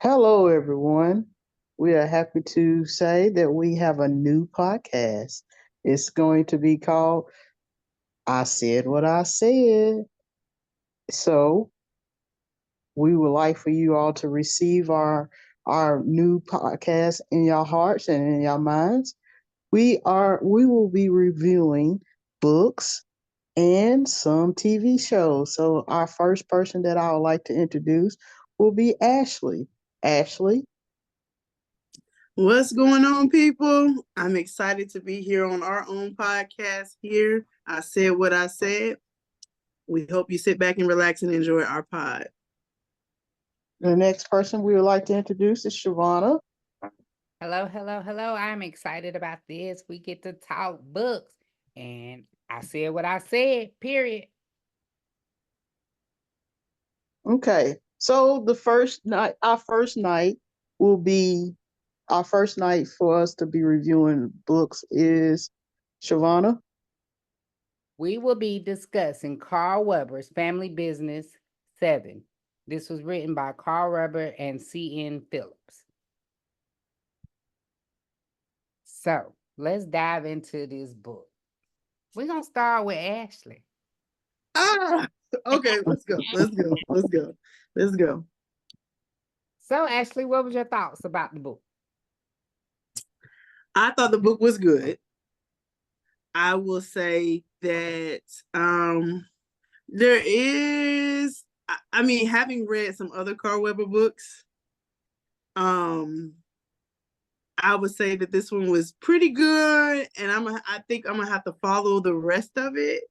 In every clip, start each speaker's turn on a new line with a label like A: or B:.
A: Hello, everyone. We are happy to say that we have a new podcast. It's going to be called I Said What I Said. So, we would like for you all to receive our new podcast in your hearts and in your minds. We will be reviewing books and some TV shows. So, our first person that I would like to introduce will be Ashley. Ashley,
B: What's going on, people? I'm excited to be here on our own podcast here. I said what I said. We hope you sit back and relax and enjoy our pod.
A: the next person we would like to introduce is Shavana.
C: Hello, hello, hello. I'm excited about this. We get to talk books. And I said what I said, period.
A: Okay, so will be our first night for us to be reviewing books is Shavana.
C: We will be discussing Carl Weber's Family Business 7. This was written by Carl Weber and C.N. Phillips. So let's dive into this book. We're going to start with Ashley.
B: Okay, let's go. Let's go.
C: So, Ashley, what was your thoughts about the book?
B: I thought the book was good. I will say that there is, having read some other Carl Weber books, I would say that this one was pretty good, and I think I'm gonna have to follow the rest of it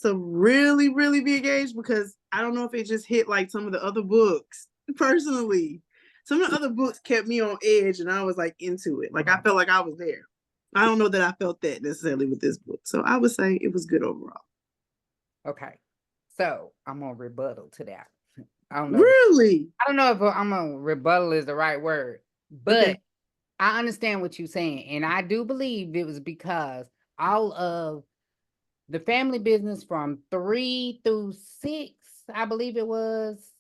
B: to really, really be engaged, because I don't know if it just hit like some of the other books. Personally, some of the other books kept me on edge, and I was like into it. Like I felt like I was there. I don't know that I felt that necessarily with this book, so I would say it was good overall.
C: Okay, so I'm gonna rebuttal to that. I don't know.
B: Really?
C: I don't know if I'm a rebuttal is the right word, but
B: Okay.
C: I understand what you're saying, and I do believe it was because all of the family business from 3 through 6, I believe it was,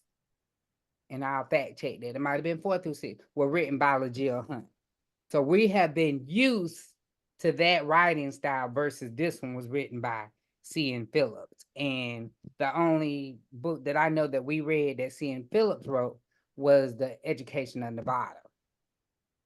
C: and I'll fact check that. It might have been 4 through 6, were written by LaJill Hunt. So we have been used to that writing style versus this one was written by C.N. Phillips. And the only book that I know that we read that C.N. Phillips wrote was The Education of Nevada.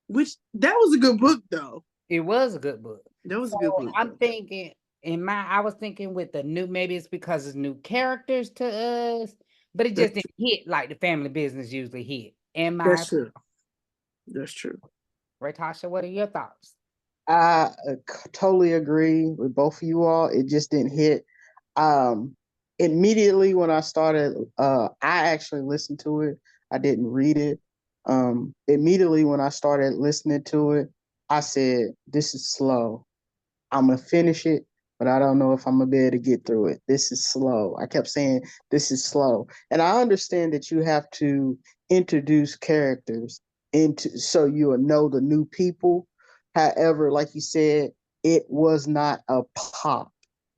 B: Which that was a good book though.
C: It was a good book.
B: That was a good book.
C: I'm thinking I was thinking with the new, maybe it's because it's new characters to us, but it just didn't hit like the family business usually hit.
B: That's true. That's true.
C: Ratasha, what are your thoughts?
A: I totally agree with both of you all. It just didn't hit. Immediately when I started, I actually listened to it. I didn't read it. Immediately when I started listening to it, I said, "This is slow. I'm gonna finish it, but I don't know if I'm gonna be able to get through it. This is slow." I kept saying, "This is slow," and I understand that you have to introduce characters into so you'll know the new people. However, like you said, it was not a pop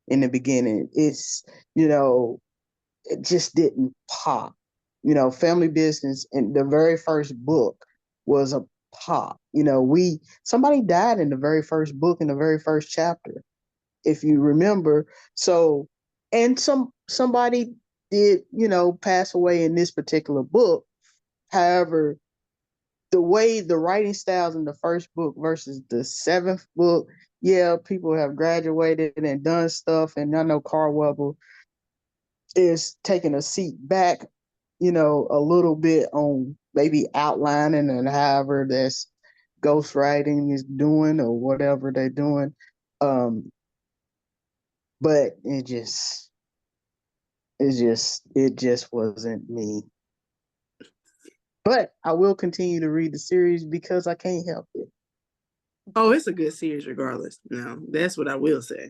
A: in the beginning. You know, it just didn't pop. Family Business and the very first book was a pop. Somebody died in the very first book in the very first chapter, if you remember. So, and somebody did, pass away in this particular book. However, the way the writing styles in the first book versus the seventh book, yeah, people have graduated and done stuff, and I know Carl Weber is taking a seat back, a little bit on maybe outlining and however this ghostwriting is doing or whatever they're doing. But it just wasn't me. But I will continue to read the series because I can't help it.
B: Oh, it's a good series regardless. No, that's what I will say.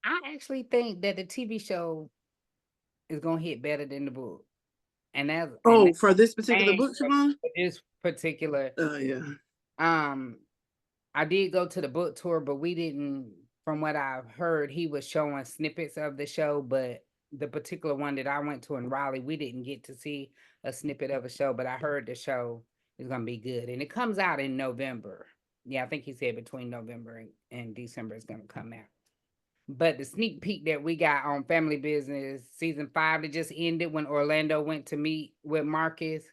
C: I actually think that the TV show is gonna hit better than the book. And that's
B: for this particular book, Siobhan?
C: This particular
B: Yeah.
C: I did go to the book tour, but we didn't, from what I've heard, he was showing snippets of the show, but the particular one that I went to in Raleigh, we didn't get to see a snippet of a show, but I heard the show It's gonna be good, and it comes out in November. Yeah, I think he said between November and December it's gonna come out. But the sneak peek that we got on Family Business season 5 that just ended when Orlando went to meet with Marcus.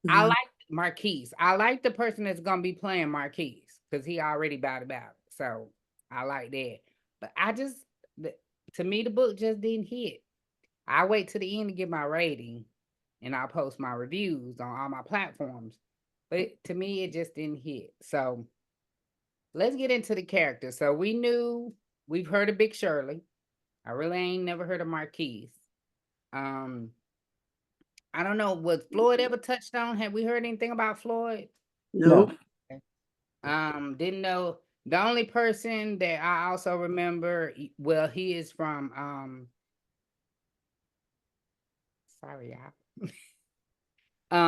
C: I like Marquise. I like the person that's gonna be playing Marquise because he already about it. So I like that. But to me, the book just didn't hit. I wait to the end to get my rating, and I'll post my reviews on all my platforms. But to me, it just didn't hit. So let's get into the characters. So we've heard of Big Shirley. I really ain't never heard of Marquise. Um, I don't know, was Floyd ever touched on? Have we heard anything about Floyd?
B: No.
C: Didn't know. The only person that I also remember, well, he is from sorry, y'all.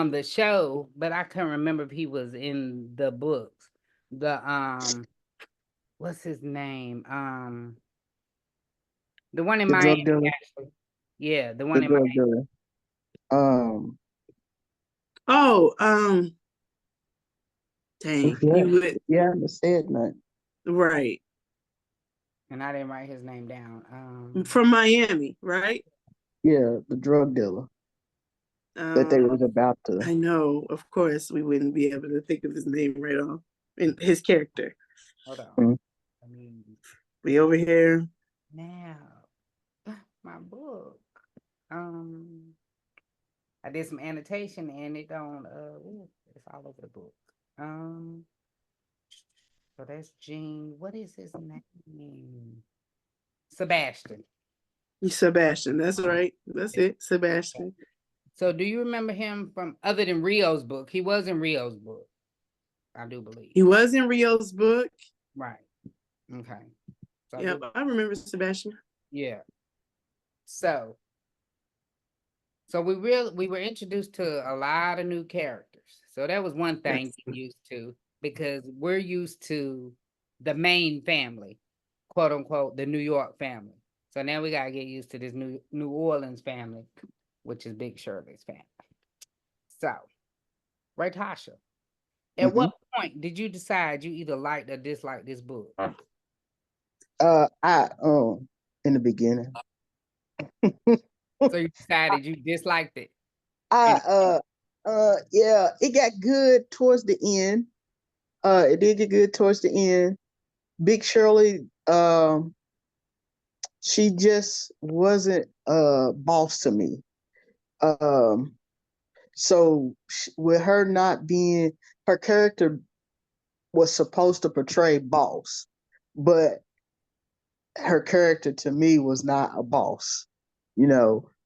C: The show, but I can't remember if he was in the books. The what's his name? The one in
A: The
C: Miami,
A: drug dealer.
C: actually. Yeah, the
A: The
C: one in
A: drug
C: Miami.
A: dealer.
B: Dang.
A: Yeah,
B: You would
A: yeah, I said nothing.
B: right.
C: And I didn't write his name down.
B: From Miami, right?
A: Yeah, the drug dealer that they was about to.
B: I know, of course, we wouldn't be able to think of his name right off. And his character.
C: Hold on.
A: Mm-hmm.
B: I mean, we over here.
C: Now, my book. I did some annotation and it don't it's all over the book. So that's Gene. What is his name? Sebastian.
B: Sebastian, that's right. That's it. Sebastian.
C: So do you remember him from other than Rio's book? He was in Rio's book, I do believe.
B: He was in Rio's book.
C: Right. Okay. So
B: yeah, I remember Sebastian.
C: Yeah. So we were introduced to a lot of new characters. So that was one thing we're used to, because we're used to the main family, quote unquote, the New York family. So now we gotta get used to this New Orleans family, which is Big Shirley's family. So, right, Tasha, at what point did you decide you either liked or disliked this book?
A: In the beginning.
C: So you decided you disliked it?
A: Yeah, it got good towards the end. It did get good towards the end. Big Shirley, she just wasn't a boss to me. So with her not being, her character was supposed to portray boss, but her character to me was not a boss,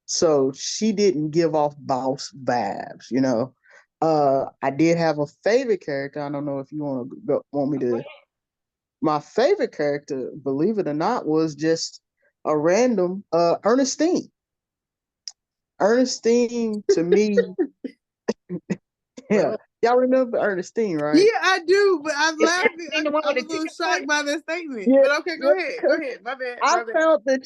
A: so she didn't give off boss vibes, I did have a favorite character. I don't know if you want me to. My favorite character, believe it or not, was just a random Ernestine. Ernestine to me, yeah. Y'all remember Ernestine, right?
B: Yeah, I do, but I'm laughing. I'm a little shocked by that statement. Yeah, but okay, go ahead. Go ahead. My bad.
A: I found the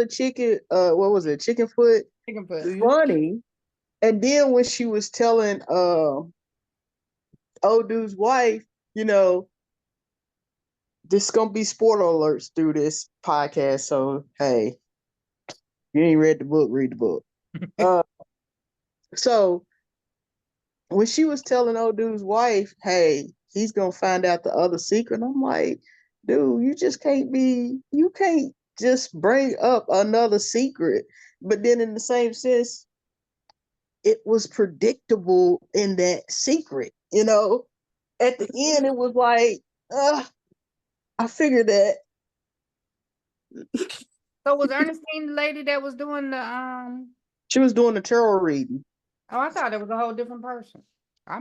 A: chicken, what was it? Chicken foot.
C: Chicken foot.
A: Funny. And then when she was telling old dude's wife, this gonna be spoiler alerts through this podcast. So hey, you ain't read the book, read the book. So when she was telling old dude's wife, hey, he's gonna find out the other secret, I'm like, dude, you can't just bring up another secret. But then in the same sense, it was predictable in that secret, At the end, it was like, I figured that.
C: So was Ernestine the lady that was doing the
A: She was doing the tarot reading.
C: Oh, I thought it was a whole different person.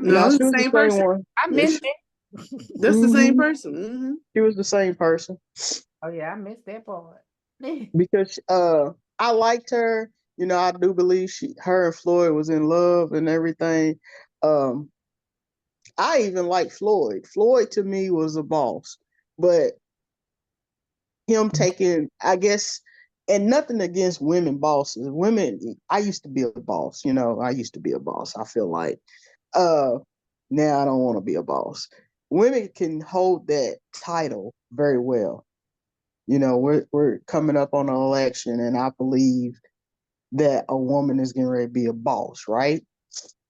B: No, it's the same person.
A: One.
C: I missed it.
B: That's the same person. Mm-hmm.
A: She was the same person.
C: Oh yeah, I missed that part.
A: Because I liked her. I do believe her and Floyd was in love and everything. I even like Floyd. Floyd to me was a boss, but him taking, I guess, and nothing against women bosses. Women, I used to be a boss. I used to be a boss. I feel like, now I don't want to be a boss. Women can hold that title very well. You know, we're coming up on an election, and I believe that a woman is getting ready to be a boss, right?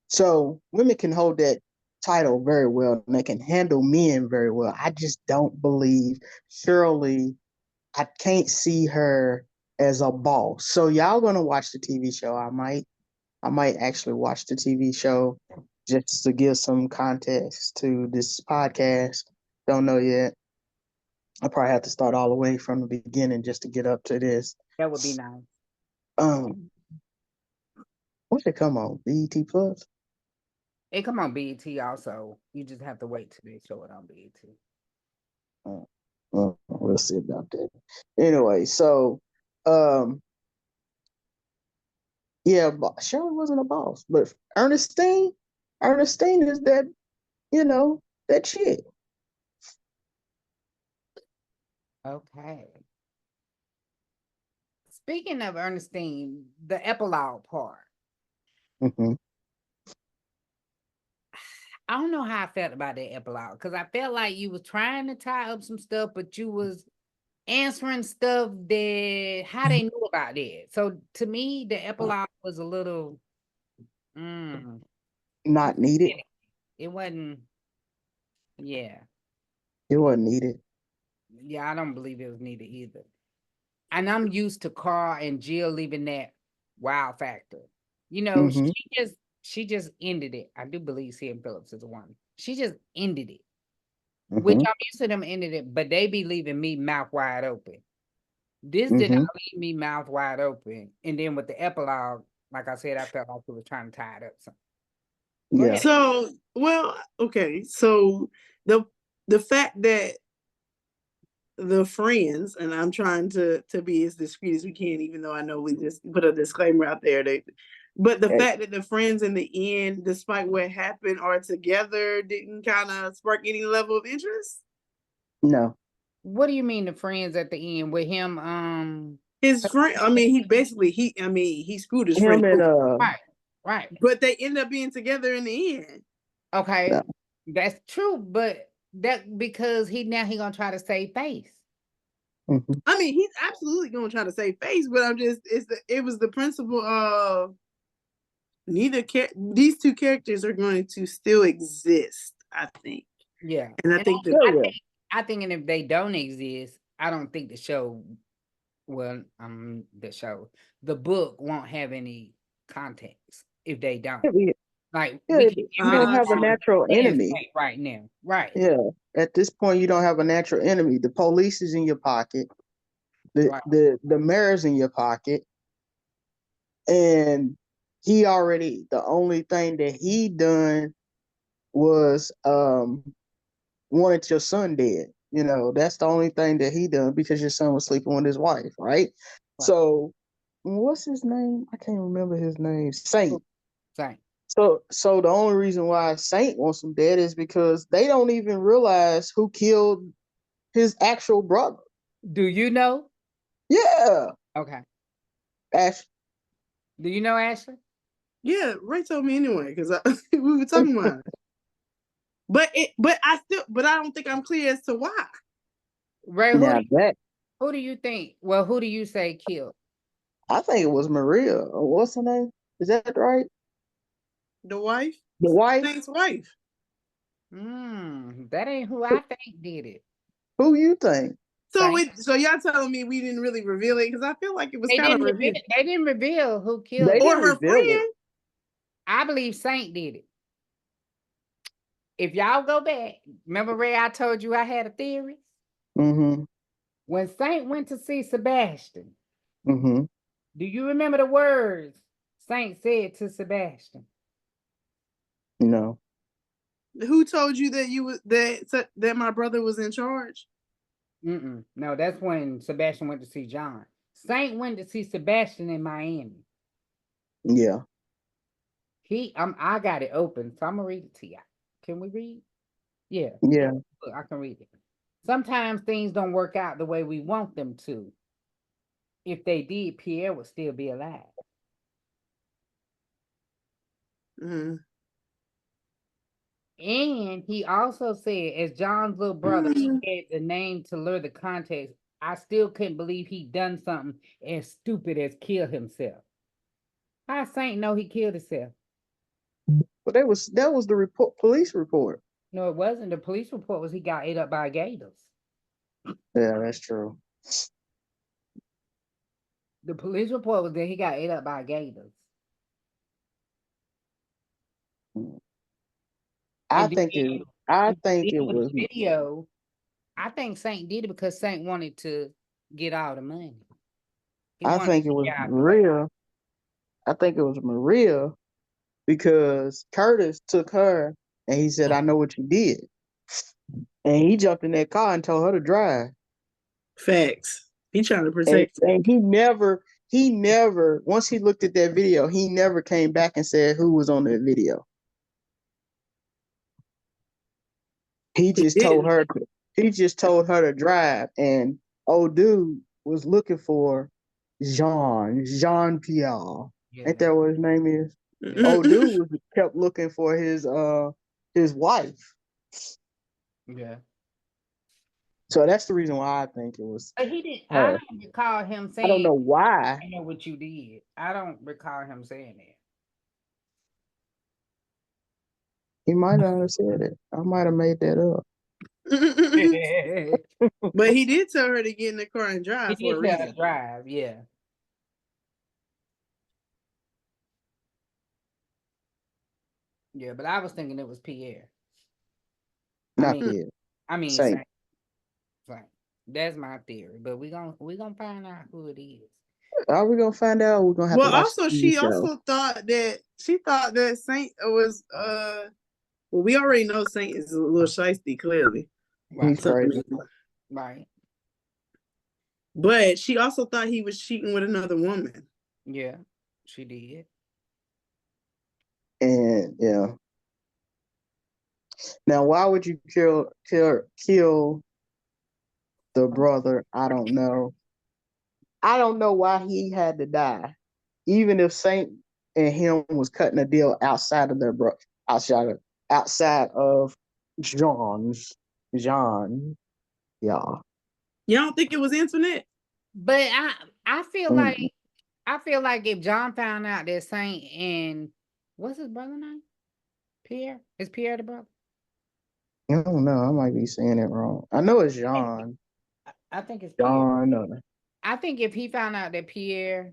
A: So women can hold that title very well, and they can handle men very well. I just don't believe Shirley. I can't see her as a boss. So y'all gonna watch the TV show? I might actually watch the TV show just to give some context to this podcast. Don't know yet. I probably have to start all the way from the beginning just to get up to this.
C: That would be nice.
A: Um, what's it come on? BET Plus?
C: It come on BET also. You just have to wait till they show it on BET.
A: Well, we'll see about that. Anyway, so um, yeah, Shirley wasn't a boss, but Ernestine is that, you know, that chick.
C: Okay. Speaking of Ernestine, the epilogue part.
A: Mm-hmm.
C: I don't know how I felt about that epilogue because I felt like you was trying to tie up some stuff, but you was answering stuff that how they knew about it. So to me, the epilogue was a little
A: Not needed.
C: it wasn't. Yeah,
A: It wasn't needed.
C: yeah, I don't believe it was needed either. And I'm used to Carl and Jill leaving that wow factor. You know,
A: Mm-hmm.
C: she just ended it. I do believe CM Phillips is the one. She just ended it. Which
A: Mm-hmm.
C: I'm used to them ended it, but they be leaving me mouth wide open. This did not
A: Mm-hmm.
C: leave me mouth wide open. And then with the epilogue, like I said, I felt like we were trying to tie it up. So go
A: Yeah.
C: ahead.
B: So, well, okay. So the the fact that the friends, and I'm trying to be as discreet as we can, even though I know we just put a disclaimer out there that, but the
A: Hey,
B: fact that the friends in the end, despite what happened, are together didn't kind of spark any level of interest.
A: no.
C: What do you mean the friends at the end with him?
B: His friend, I mean, he screwed his friend
A: Him and
B: over,
C: Right, right.
B: but they end up being together in the end.
C: Okay,
A: no.
C: that's true, but that because he gonna try to save face.
A: Mm-hmm.
B: I mean, he's absolutely gonna try to save face, but it was the principle of these two characters are going to still exist, I think.
C: Yeah,
B: And I
C: and
B: think that
A: Yeah,
C: I
A: yeah.
C: think I think, and if they don't exist, I don't think the show. Well, the book won't have any context if they don't.
A: Yeah,
C: Like
A: yeah,
C: we can
A: you don't have a
C: everything
A: natural
C: as
A: enemy.
C: fake right now, right?
A: Yeah. At this point, you don't have a natural enemy. The police is in your pocket.
C: Right.
A: The mayor's in your pocket, and the only thing that he done was wanted your son dead. You know, that's the only thing that he done because your son was sleeping with his wife, right?
C: Right.
A: So what's his name? I can't remember his name. Saint.
C: Same.
A: So the only reason why Saint wants him dead is because they don't even realize who killed his actual brother.
C: Do you know?
A: Yeah.
C: Okay.
A: Ash.
C: Do you know Ashley?
B: yeah, Ray told me anyway because we were talking about it. But I don't think I'm clear as to why.
C: Ray,
A: Now that
C: who do you think? Well, who do you say killed?
A: I think it was Maria. What's her name? Is that right?
B: The wife,
A: The wife?
B: Saint's wife.
C: That ain't who I think did it.
A: Who you think?
C: Saint.
B: So y'all telling me we didn't really reveal it because I feel like it was
C: They
B: kind of
C: didn't reveal.
B: revealed.
C: They didn't reveal who
A: They
C: killed it.
B: Or
A: didn't
B: her
A: reveal it.
B: friend.
C: I believe Saint did it. If y'all go back, remember Ray, I told you I had a theory?
A: Mm-hmm.
C: When Saint went to see Sebastian,
A: Mm-hmm.
C: do you remember the words Saint said to Sebastian?
A: No.
B: Who told you that that my brother was in charge?
C: No, that's when Sebastian went to see John. Saint went to see Sebastian in Miami.
A: Yeah.
C: I got it open, so I'm gonna read it to y'all. Can we read? Yeah,
A: Yeah.
C: I can read it. Sometimes things don't work out the way we want them to. If they did, Pierre would still be alive.
B: Mm-hmm.
C: And he also said, as John's little brother, he had the name to lure the context. I still couldn't believe he done something as stupid as kill himself. How Saint know he killed himself?
A: But that was the report, police report.
C: No, it wasn't. The police report was he got ate up by gators.
A: Yeah, that's true.
C: The police report was that he got ate up by gators.
A: I
C: And
A: think
C: then
A: it
C: with
A: was.
C: the video, I think Saint did it because Saint wanted to get all the money. He
A: I
C: wanted
A: think
C: to
A: it was
C: get out the way.
A: Maria. I think it was Maria because Curtis took her and he said, "I know what you did," and he jumped in that car and told her to drive.
B: Facts. He trying to
A: And,
B: protect.
A: and he never. Once he looked at that video, he never came back and said who was on that video. He
B: He
A: just told
B: didn't.
A: her. He just told her to drive, and old dude was looking for Jean Pierre.
C: Yeah,
A: Ain't that what his name is? Old dude was kept looking for his wife.
C: yeah.
A: So that's the reason why I think it was
C: But he didn't. I
A: her.
C: don't recall him
A: I don't
C: saying,
A: know why.
C: "I know what you did." I don't recall him saying
A: He might not have said it. I might have made that up.
C: that.
B: But he did tell her to get in the car and
C: He
B: drive for a
C: did tell her to
B: reason.
C: drive, yeah. Yeah, but I was thinking it was Pierre.
A: Not Pierre.
C: I mean
A: Saint.
C: Saint. That's my theory, but we gonna find out who it is.
A: Are we gonna find out? We're gonna have to
B: Well,
A: watch
B: also
A: the TV
B: she
A: show.
B: also thought that Saint was well, we already know Saint is a little shiesty, clearly.
C: Right.
A: He's crazy.
C: Right.
B: But she also thought he was cheating with another woman.
C: Yeah, she did.
A: And yeah. Now, why would you kill the brother? I don't know. I don't know why he had to die. Even if Saint and him was cutting a deal outside of their outside of John. Yeah.
B: You don't think it was Antoinette?
C: But I feel
A: Mm.
C: like if John found out that Saint and what's his brother name? Pierre? Is Pierre the brother?
A: I don't know. I might be saying it wrong. I know it's John.
C: I think it's Pierre.
A: John.
C: I think if he found out that Pierre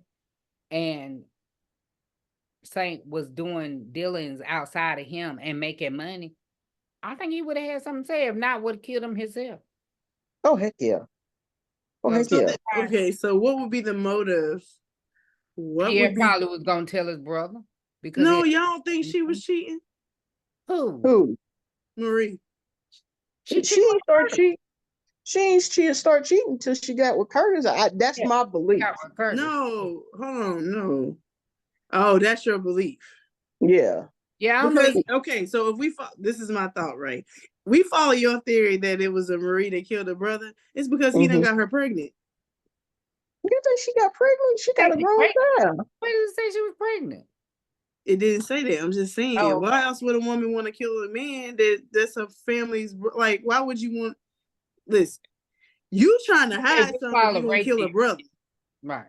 C: and Saint was doing dealings outside of him and making money, I think he would have had something to say. If not, would have killed him himself.
A: Oh heck yeah. Oh heck yeah.
B: Okay, so what would be the motive? What
C: Pierre
B: would be?
C: probably was gonna tell his brother because
B: No, y'all don't think she was cheating?
C: Who?
B: Marie.
A: She ain't start cheating. She ain't start cheating until she got with Curtis. That's my belief.
B: No, hold on, no. Oh, that's your belief.
A: Yeah.
C: Yeah,
B: because okay, so if we this is my thought, right? We follow your theory that it was a Marie that killed her brother. It's because he done got her pregnant.
A: You think she got pregnant? She got a grown child.
C: Why did it say she was pregnant?
B: It didn't say that. I'm just saying.
C: Oh,
B: why else would a woman want to kill a man that's a family's like? Why would you want? Listen, you trying to hide something? You gonna kill a brother,
C: right?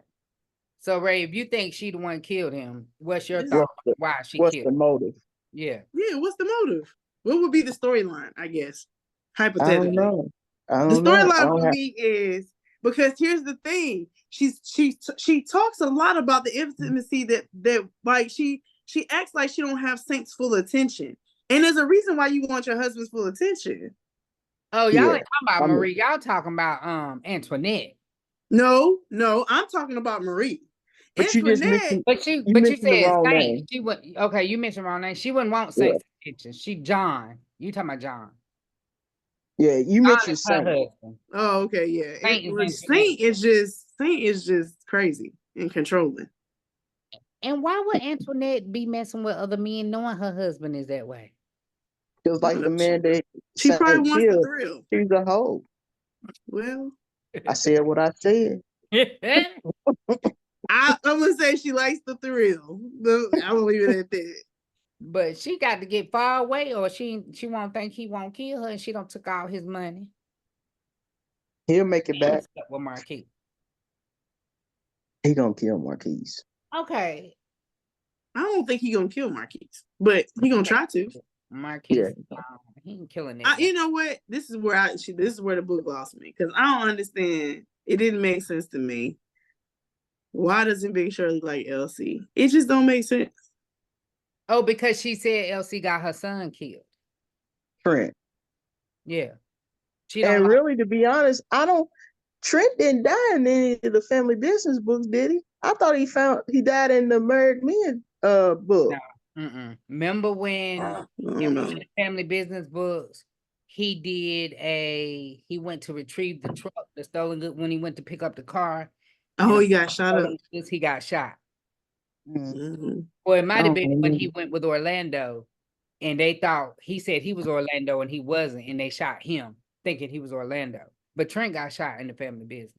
C: So Ray, if you think she the one killed him, what's your thought? Why she
A: what's
C: killed?
A: the motive?
B: Yeah. What's the motive? What would be the storyline? I guess hypothetically.
A: I don't know.
B: The storyline for me is because here's the thing: she talks a lot about the intimacy that like she acts like she don't have Saint's full attention, and there's a reason why you want your husband's full attention.
C: Oh, y'all ain't talking about Marie. Y'all talking about Antoinette.
B: No, I'm talking about Marie.
A: But
B: Antoinette,
C: but you said Saint. She would okay. You mentioned wrong name. She wouldn't want Saint's attention. She John. You talking about John?
A: Yeah, you mentioned
C: Saint.
B: Oh, okay, yeah. Saint is just crazy and controlling.
C: And why would Antoinette be messing with other men knowing her husband is that way?
A: Just like the man that
B: she probably wants the thrill.
A: She's a hoe.
B: Well,
A: I said what I said.
B: I'm gonna say she likes the thrill. I'm gonna leave it at that.
C: But she got to get far away, or she won't think he won't kill her, and she don't took all his money.
A: He'll make it back.
C: With Marquis.
A: He gonna kill Marquise.
C: Okay.
B: I don't think he gonna kill Marquise, but he gonna try to.
C: Marquise,
A: Yeah.
C: he ain't killing that.
B: You know what? This is where the book lost me, because I don't understand. It didn't make sense to me. Why doesn't Big Shirley like Elsie? It just don't make sense.
C: Oh, because she said Elsie got her son killed.
A: Trent.
C: Yeah. She
A: And
C: don't like
A: really, to be honest, Trent didn't die in any of the family business books, did he? I thought he died in the Married Men book.
C: No. Remember when in one of the family business books, he went to retrieve the truck, the stolen good, when he went to pick up the car.
B: Oh, he got shot up.
C: He got shot.
B: Mm-hmm.
C: Well, it might have been when he went with Orlando, and they thought he said he was Orlando and he wasn't, and they shot him thinking he was Orlando. But Trent got shot in the family business.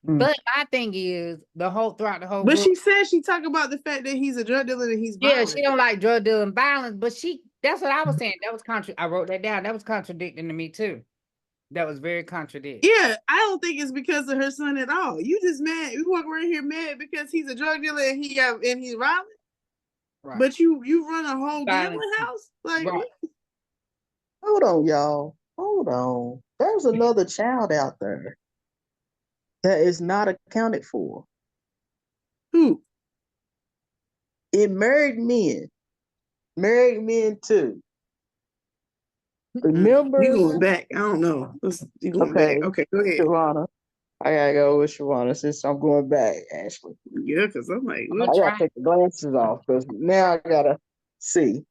C: But my thing is throughout the whole.
B: But book, she said she talked about the fact that he's a drug dealer and he's violent.
C: She don't like drug dealing violence, but that's what I was saying. That was I wrote that down. That was contradicting to me too. That was very contradicting.
B: Yeah, I don't think it's because of her son at all. You just mad. You walk around here mad because he's a drug dealer and he's violent. Right. But you run a whole gambling house? Like, right.
A: Hold on, y'all. Hold on. There's another child out there that is not accounted for.
B: Who?
A: In Married Men 2. Remember?
B: You going back? I don't know. You going back? Okay, go ahead.
A: Shavonna. I gotta go with Shavonna since I'm going back, Ashley.
B: Yeah, because I'm like,
A: I gotta take the glasses off because now I gotta see.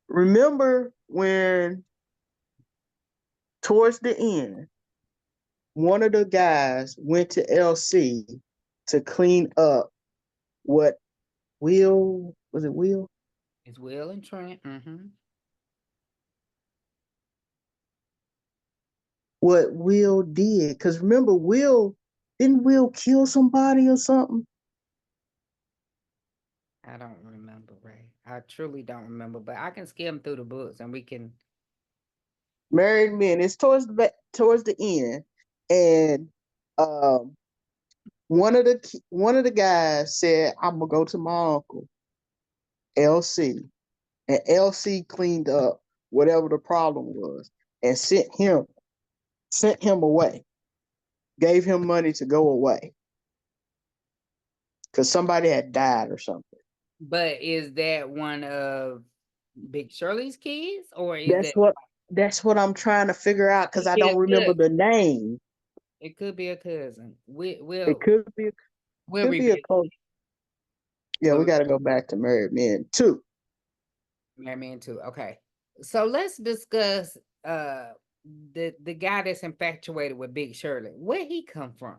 A: Remember when towards the end, one of the guys went to LC to clean up what Will, was it Will?
C: It's Will and Trent.
A: What Will did. Because remember, didn't Will kill somebody or something?
C: I don't remember, Ray. I truly don't remember, but I can skim through the books and we can.
A: Married Men. It's towards the end, and one of the guys said, "I'm gonna go to my uncle, LC," and LC cleaned up whatever the problem was and sent him away. Gave him money to go away because somebody had died or something.
C: But is that one of Big Shirley's kids, or is
A: that's what I'm trying to figure out because I don't remember the name.
C: It could be a cousin.
A: It could be a cousin. Yeah, we got to go back to Married Men 2.
C: Married Men 2. Okay, so let's discuss the guy that's infatuated with Big Shirley. Where he come from?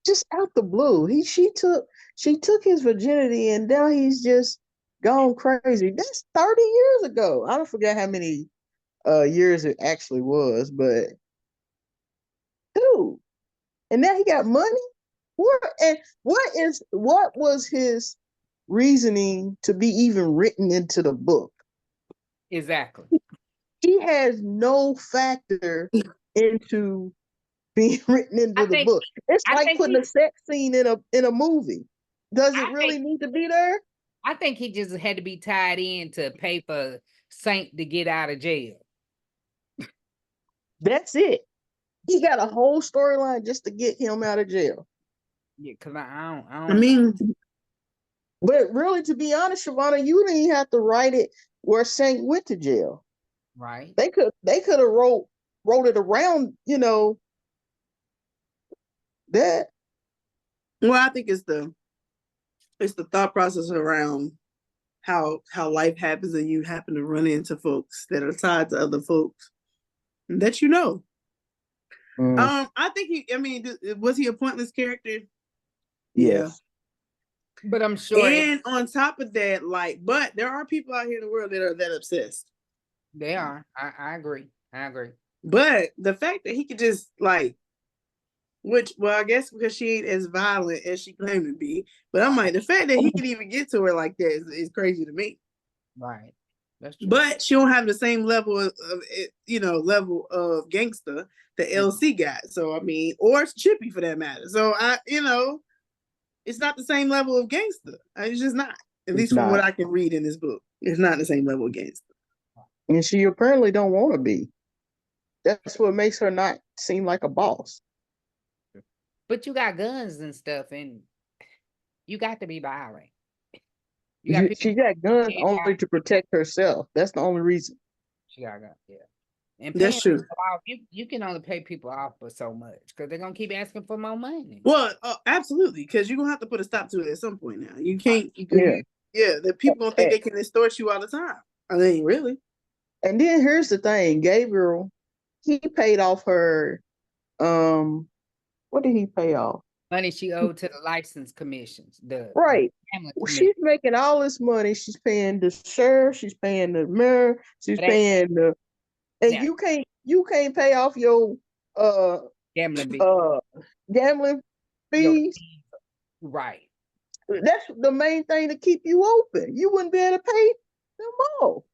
A: Just out the blue. She took his virginity and now he's just gone crazy. That's 30 years ago. I don't forget how many years it actually was, but dude, and now he got money. What was his reasoning to be even written into the book?
C: Exactly.
A: He has no factor into being written into the book. It's like putting a sex scene in a movie. Does it really need to be there?
C: I think he just had to be tied in to pay for Saint to get out of jail.
A: That's it. He got a whole storyline just to get him out of jail.
C: Yeah, because I mean,
A: but really, to be honest, Shavonna, you didn't even have to write it where Saint went to jail.
C: Right.
A: They could have wrote it around, that.
B: Well, I think it's the thought process around how life happens and you happen to run into folks that are tied to other folks that you know. I think was he a pointless character?
A: Yeah.
C: But I'm sure.
B: And on top of that, but there are people out here in the world that are that obsessed.
C: They are. I agree.
B: But the fact that he could just I guess because she ain't as violent as she claimed to be. But I'm like, the fact that he could even get to her like that is crazy to me.
C: Right. That's true.
B: But she don't have the same level of level of gangster that LC got. So I mean, or it's Chippy for that matter. So it's not the same level of gangster. It's just not. At least from what I can read in this book, it's not the same level of gangster.
A: And she apparently don't want to be. That's what makes her not seem like a boss.
C: But you got guns and stuff, and you got to be violent.
A: She got guns only to protect herself. That's the only reason.
C: She got guns, yeah. And
B: that's true.
C: Off, you can only pay people off for so much because they're gonna keep asking for more money.
B: Well, absolutely, because you're gonna have to put a stop to it at some point now. You can't. The people gonna think they can extort you all the time. I mean, really.
A: And then here's the thing, Gabriel, he paid off her. What did he pay off?
C: Money she owed to the license commissions.
A: Right. She's making all this money. She's paying the sheriff. She's paying the mayor. She's paying the. And you can't pay off your
C: gambling
A: fees.
C: Right.
A: That's the main thing to keep you open. You wouldn't be able to pay them all.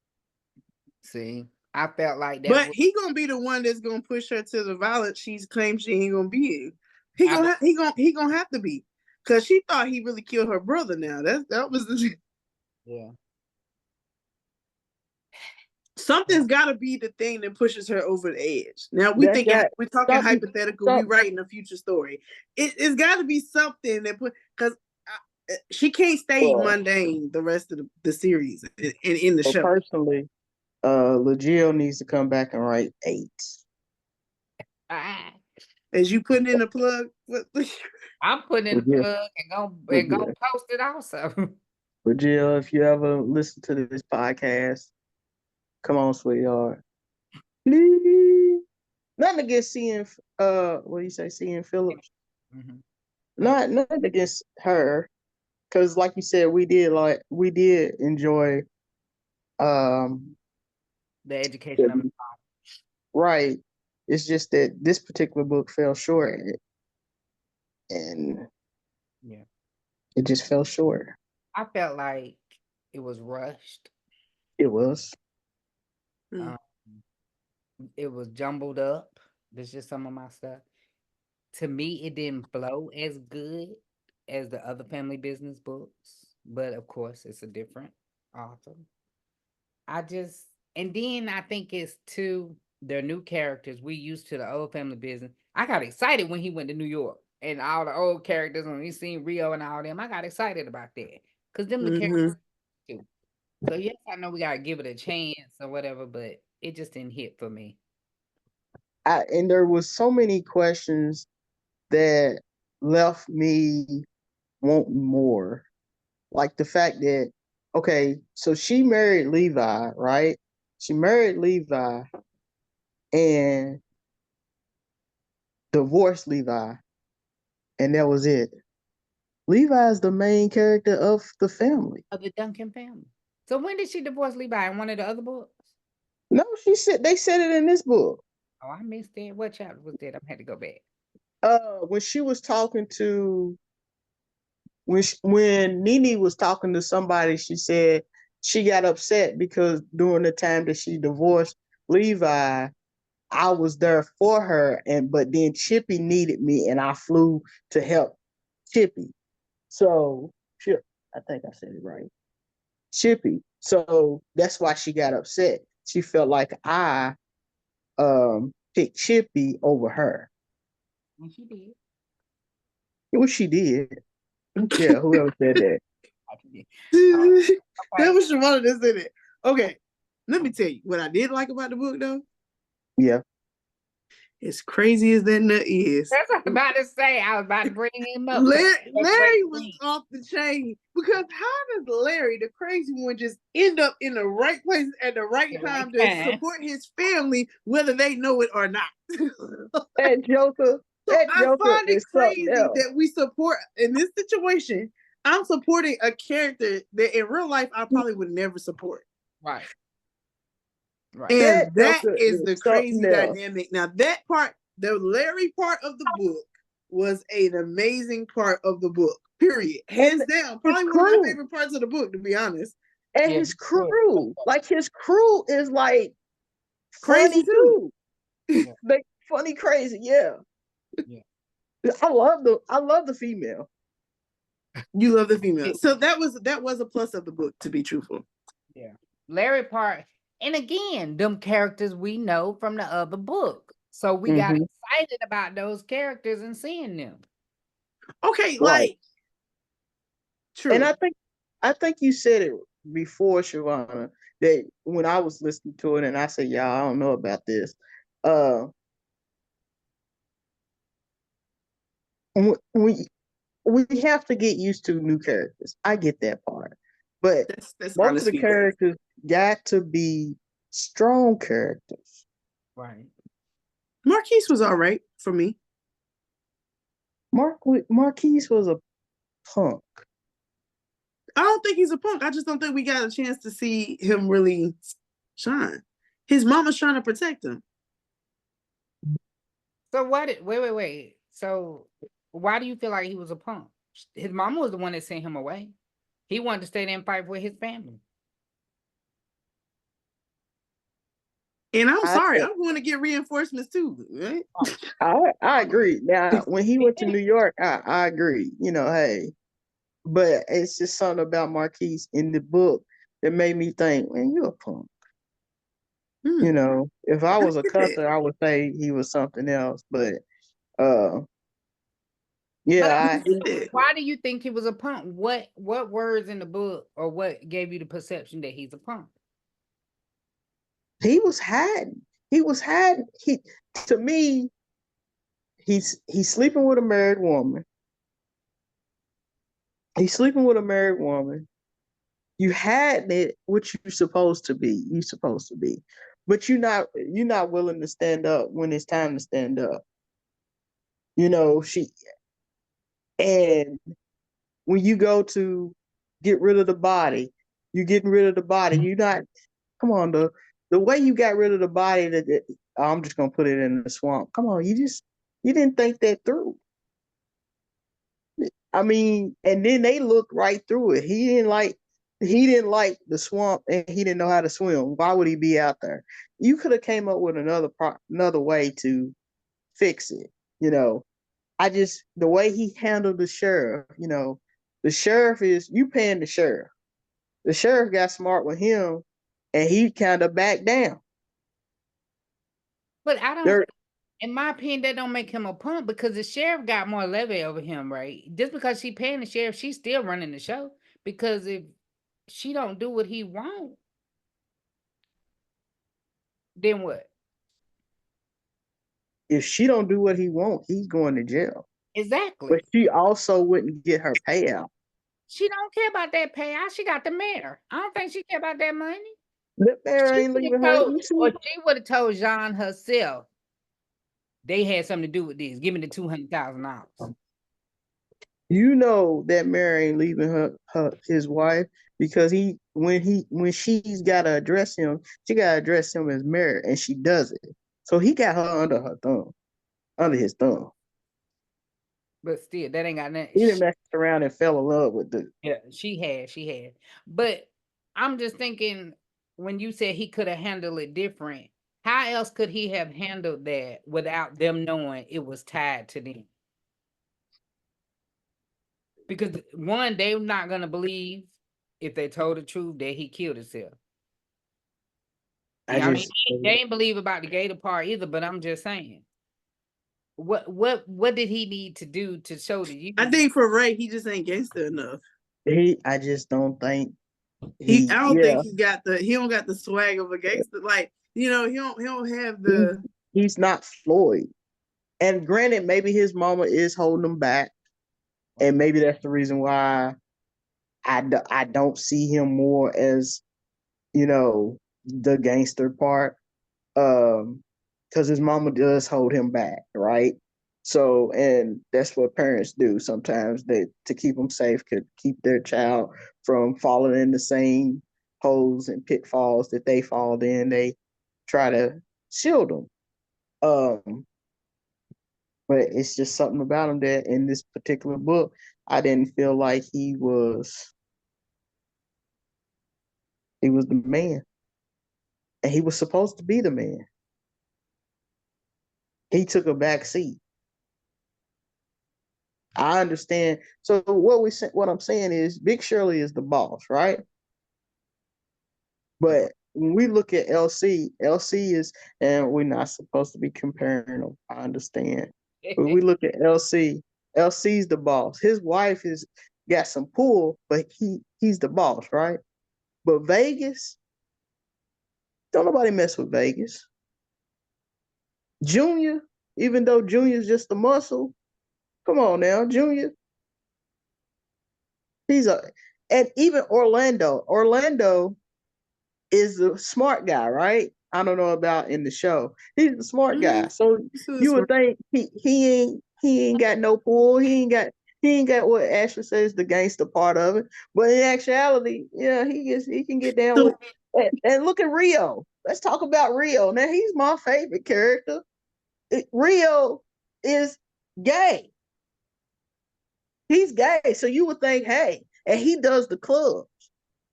C: See, I felt like that.
B: But he gonna be the one that's gonna push her to the violence she claims she ain't gonna be in. He gonna have to be, because she thought he really killed her brother. Now that was the Something's got to be the thing that pushes her over the edge. Now we're talking hypothetical. We writing a future story. It's got to be something that because she can't stay mundane the rest of the series and in the show.
A: Personally, LaGill needs to come back and write 8.
B: As you putting in a plug?
C: I'm putting in a plug and go post it also.
A: LaGill, if you ever listen to this podcast, come on, sweetheart. Please. Nothing against seeing what do you say, seeing Phillips? Mm-hmm. Nothing against her. Because like you said, we did enjoy
C: the education of the
A: right. It's just that this particular book fell short, and it just fell short.
C: I felt like it was rushed.
A: It was.
C: It was jumbled up. There's just some of my stuff. To me, it didn't flow as good as the other family business books, but of course, it's a different author. And then I think it's their new characters. We used to the old family business. I got excited when he went to New York and all the old characters, when we seen Rio and all them. I got excited about that because them the characters too. So yes, I know we gotta give it a chance or whatever, but it just didn't hit for me.
A: And there was so many questions that left me wanting more. Like the fact that, okay, so she married Levi, right? She married Levi and divorced Levi, and that was it. Levi is the main character of the family.
C: Of the Duncan family. So when did she divorce Levi? In one of the other books?
A: No, they said it in this book.
C: Oh, I missed it. What chapter was that? I had to go back.
A: When she was talking to when Nene was talking to somebody, she said she got upset because during the time that she divorced Levi, I was there for her, but then Chippy needed me, and I flew to help Chippy. So, I think I said it right. Chippy. So that's why she got upset. She felt like I picked Chippy over her.
C: And she did.
A: Well, she did. Yeah, whoever said that.
B: That was Shamona that said it. Okay, let me tell you what I did like about the book, though.
A: Yeah.
B: As crazy as that nut is.
C: That's what I'm about to say. I was about to bring him up.
B: Larry was off the chain, because how does Larry, the crazy one, just end up in the right place at the right time to support his family, whether they know it or not?
A: That Joker.
B: I find it crazy that we support, in this situation, I'm supporting a character that in real life I probably would never support.
C: Right.
B: And that is the crazy dynamic. Now that part, the Larry part of the book, was an amazing part of the book. Period. Hands down. Probably one of my favorite parts of the book, to be honest.
A: And
C: Yeah.
A: his crew, like his crew is like
B: Crazy
A: funny
B: too.
A: too.
C: Yeah.
A: They funny crazy, yeah.
C: Yeah.
A: I love the female.
B: You love the female. So that was a plus of the book, to be truthful.
C: Yeah. Larry Park. And again, them characters we know from the other book. So we got
A: Mm-hmm.
C: excited about those characters and seeing them.
B: Okay,
A: Right.
B: like true.
A: And I think you said it before, Shavana, that when I was listening to it and I said, "Yeah, I don't know about this." Uh, we we have to get used to new characters. I get that part, but
B: That's
A: most of
B: honest
A: the
B: feedback.
A: characters got to be strong characters.
C: Right.
B: Marquise was all right for me.
A: Marquise was a punk.
B: I don't think he's a punk. I just don't think we got a chance to see him really shine. His mama's trying to protect him.
C: So wait. So why do you feel like he was a punk? His mama was the one that sent him away. He wanted to stay there and fight with his family.
B: And I'm
A: I
B: sorry, I'm going to get reinforcements too, right?
A: I agree. Now, when he went to New York, I agree. You know, hey, but it's just something about Marquise in the book that made me think, man, you a punk. You know, if I was a cusser, I would say he was something else. But uh,
C: But
A: yeah,
C: why do you think he was a punk? What words in the book or what gave you the perception that he's a punk?
A: he was hiding. He was hiding. He to me, he's sleeping with a married woman. He's sleeping with a married woman. You had it what you're supposed to be. You supposed to be. But you're not willing to stand up when it's time to stand up. You know, and when you go to get rid of the body, you're getting rid of the body. You're not come on, the way you got rid of the body that I'm just gonna put it in the swamp. Come on, you didn't think that through. I mean, and then they looked right through it. He didn't like the swamp and he didn't know how to swim. Why would he be out there? You could have came up with another way to fix it. You know, the way he handled the sheriff. You know, the sheriff is you paying the sheriff. The sheriff got smart with him, and he kind of backed down.
C: But I don't.
A: There,
C: In my opinion, that don't make him a punk because the sheriff got more levy over him, right? Just because she paying the sheriff, she's still running the show. Because if she don't do what he want, then what?
A: if she don't do what he wants, he's going to jail. But
C: Exactly.
A: she also wouldn't get her payout.
C: She don't care about that payout. She got the mayor. I don't think she care about that money.
A: That mayor
C: She
A: ain't
C: would
A: leaving
C: have
A: her.
C: told,
A: You
C: or
A: see,
C: she would have told Jean herself they had something to do with this. Give me the $200,000.
A: you know that mayor ain't leaving his wife because when she's got to address him, she got to address him as mayor, and she does it. So he got her under his thumb.
C: But still, that ain't got nothing.
A: He didn't mess around and fell in love with the.
C: Yeah, she had. But I'm just thinking when you said he could have handled it different, how else could he have handled that without them knowing it was tied to them? Because one, they're not gonna believe if they told the truth that he killed himself.
A: I
C: Yeah, I mean,
A: just
C: they ain't believe about the gator part either, but I'm just saying. What did he need to do to show that you?
B: I think for Ray, he just ain't gangster enough.
A: I just don't think
B: I don't think he don't got the swag of a gangster. Like, he don't have the
A: he's not Floyd. And granted, maybe his mama is holding him back, and maybe that's the reason why I don't see him more as the gangster part, because his mama does hold him back, right? So, and that's what parents do sometimes. They to keep them safe, could keep their child from falling in the same holes and pitfalls that they fall in. They try to shield them. Um, but it's just something about him that in this particular book, I didn't feel like he was He was the man. And he was supposed to be the man. He took a back seat. I understand. So what I'm saying is Big Shirley is the boss, right? But when we look at LC is, and we're not supposed to be comparing them. I understand. But we look at LC's the boss. His wife is got some pull, but he's the boss, right? But Vegas, don't nobody mess with Vegas. Junior, even though Junior's just a muscle, come on now, Junior. He's a, and even Orlando. Orlando is the smart guy, right? I don't know about in the show. He's the smart guy. So you would think he ain't got no pull. He ain't got what Ashley says the gangster part of it. But in actuality, yeah, he can get down with. And look at Rio. Let's talk about Rio. Now he's my favorite character. Rio is gay. He's gay. So you would think, hey, and he does the clubs.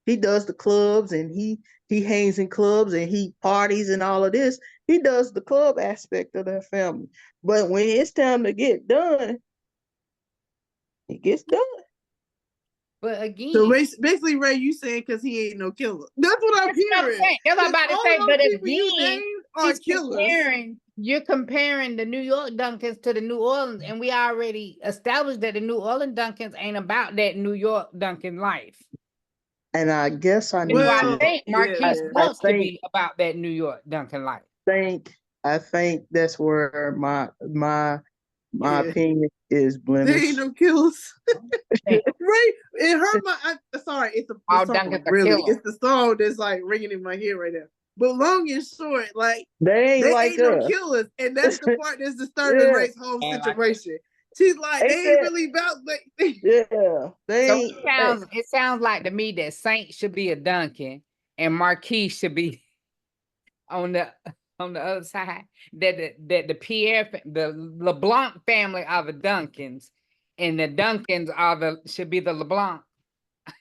A: He does the clubs and he hangs in clubs and he parties and all of this. He does the club aspect of that family. But when it's time to get done, it gets done.
C: But again,
B: so basically, Ray, you saying because he ain't no killer? That's what I'm hearing.
C: That's what I'm about to say. But again,
B: are killers.
C: You're comparing the New York Duncans to the New Orleans, and we already established that the New Orleans Duncans ain't about that New York Duncan life.
A: And I guess I need
C: I think Marquise wants to be about that New York Duncan life.
A: I think that's where my opinion is blemished.
B: There ain't no killers. Right? In her mind, sorry, it's the song, really. It's the song that's like ringing in my head right now. But long and short, like
A: they ain't
B: no killers, and that's the part that's disturbing Ray's whole situation. She's like, they ain't really about.
A: Yeah,
C: it sounds like to me that Saint should be a Duncan and Marquis should be on the other side. That the Pierre, the LeBlanc family are the Duncans, and the Duncans should be the LeBlanc.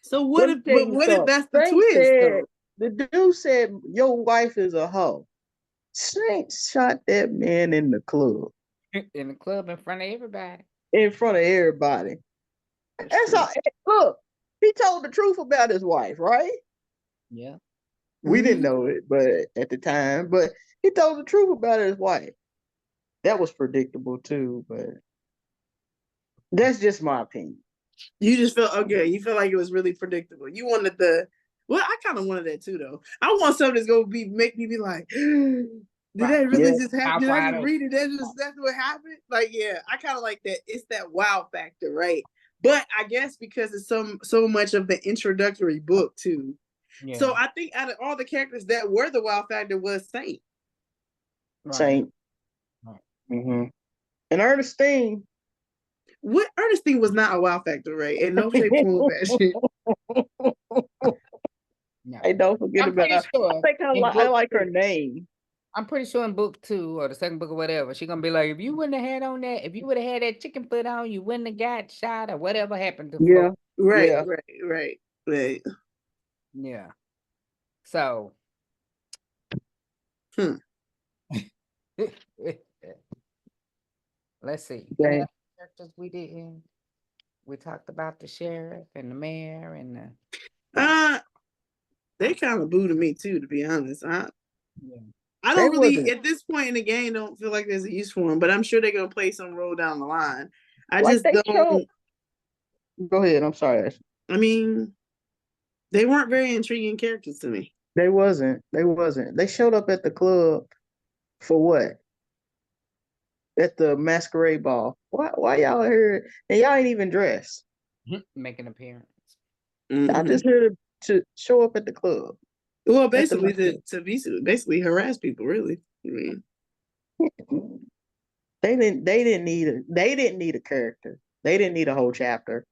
B: So what if that's the twist? Though?
A: The dude said your wife is a hoe. Saint shot that man in the club.
C: In the club in front of everybody.
A: In front of everybody. That's all. Look, he told the truth about his wife, right?
C: Yeah.
A: We didn't know it, but at the time, but he told the truth about his wife. That was predictable too, but that's just my opinion.
B: You just felt okay. You feel like it was really predictable. You wanted I kind of wanted that too, though. I want something that's gonna make me be like, did that really just happen? Did I just read it? That's what happened? Like, yeah, I kind of like that. It's that wow factor, right? But I guess because it's so much of the introductory book too. Yeah. So I think out of all the characters that were the wow factor was Saint.
A: Right. Saint. Right. Mm-hmm. And Ernestine.
B: Ernestine was not a wow factor, right? In no shape, form, fashion.
A: No. Hey, don't forget about her. Sure I think I like her name.
C: I'm pretty sure in book 2 or the second book or whatever, she's gonna be like, if you wouldn't have had on that, if you would have had that chicken foot on, you wouldn't have got shot or whatever happened to
B: folk. Right.
C: Yeah. So let's see.
A: Okay.
C: Characters we didn't. We talked about the sheriff and the mayor and
B: they kind of booed me too, to be honest. I don't really at this point in the game don't feel like there's a use for them, but I'm sure they're gonna play some role down the line. I just don't.
A: Go ahead. I'm sorry, Ashley.
B: I mean, they weren't very intriguing characters to me.
A: They wasn't. They showed up at the club for what? At the masquerade ball. Why y'all here? And y'all ain't even dressed.
C: Make an appearance.
A: Mm-hmm. I just here to show up at the club.
B: Well, basically to harass people, really. I mean,
A: they didn't need a character. They didn't need a whole chapter.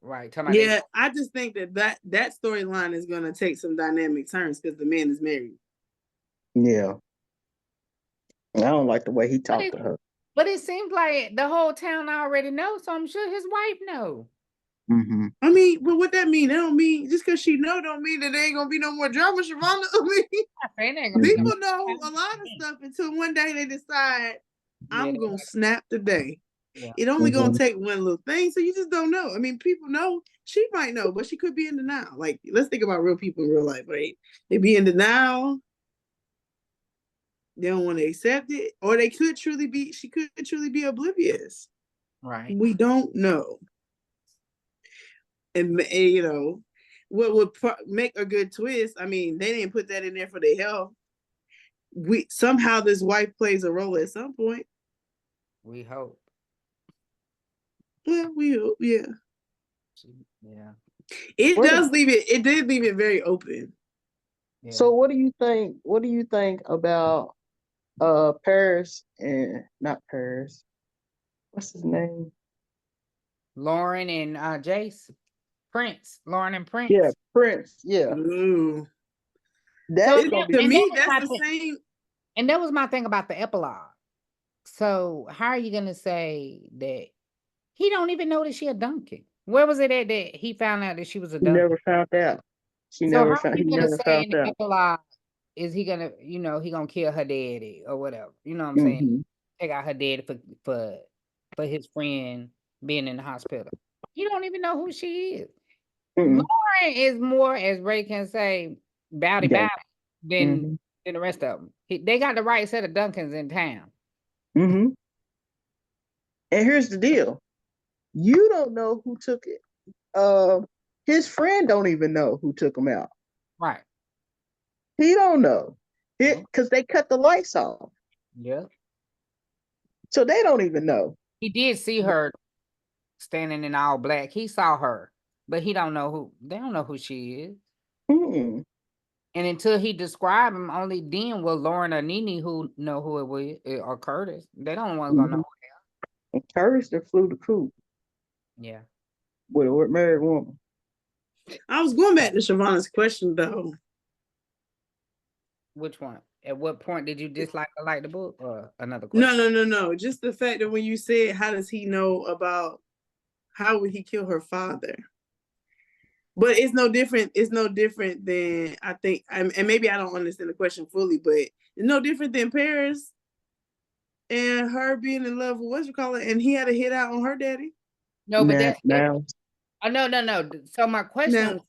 C: Right.
B: Yeah, I just think that storyline is going to take some dynamic turns because the man is married.
A: Yeah. I don't like the way he talked to her.
C: But it seems like the whole town already knows, so I'm sure his wife knows.
A: Mm-hmm.
B: I mean, but what that mean? That don't mean just because she know don't mean that there ain't gonna be no more drama, Shavonda. I mean, people know a lot of stuff until one day they decide I'm gonna snap today.
C: Yeah.
B: It only gonna take one little thing, so you just don't know. I mean, people know she might know, but she could be in denial. Like, let's think about real people in real life, right? They be in denial. They don't want to accept it, or they could truly be. She could truly be oblivious.
C: Right.
B: We don't know. And you know, what would make a good twist? I mean, they didn't put that in there for their health. We somehow this wife plays a role at some point.
C: We hope.
B: Well, we hope, yeah.
C: Yeah.
B: It does leave it. It did leave it very open.
A: Yeah. So, what do you think? What do you think about Paris and not Paris? What's his name?
C: Lauren and Jace. Prince. Lauren and Prince.
A: Yeah, Prince. Yeah.
B: Ooh.
A: That's
B: to
A: be
B: me, that's the same.
C: And that was my thing about the epilogue. So how are you gonna say that he don't even know that she a Duncan? Where was it at that he found out that she was a Duncan?
A: He never found out. He never found out.
C: Epilogue, is he gonna, he gonna kill her daddy or whatever? You know what I'm saying? Take out her daddy for his friend being in the hospital. You don't even know who she is. Lauren is more, as Ray can say, bowdy than the rest of them. They got the right set of Duncans in town.
A: And here's the deal: you don't know who took it. His friend don't even know who took him out.
C: Right.
A: He don't know it because they cut the lights off.
C: Yeah.
A: So they don't even know.
C: He did see her standing in all black. He saw her, but he don't know who. They don't know who she is. And until he described him, only then will Lauren or Nene who know who it was, or Curtis. They don't want to know who they are.
A: And Curtis that flew the coop.
C: Yeah.
A: With a married woman.
B: I was going back to Shavonna's question though.
C: Which one? At what point did you dislike or like the book, or another question?
B: No. Just the fact that when you said, how does he know about, how would he kill her father? But it's no different. It's no different than, I think, and maybe I don't understand the question fully, but it's no different than Paris and her being in love with and he had a hit out on her daddy.
C: No, but that's now. Oh, no. So my question was,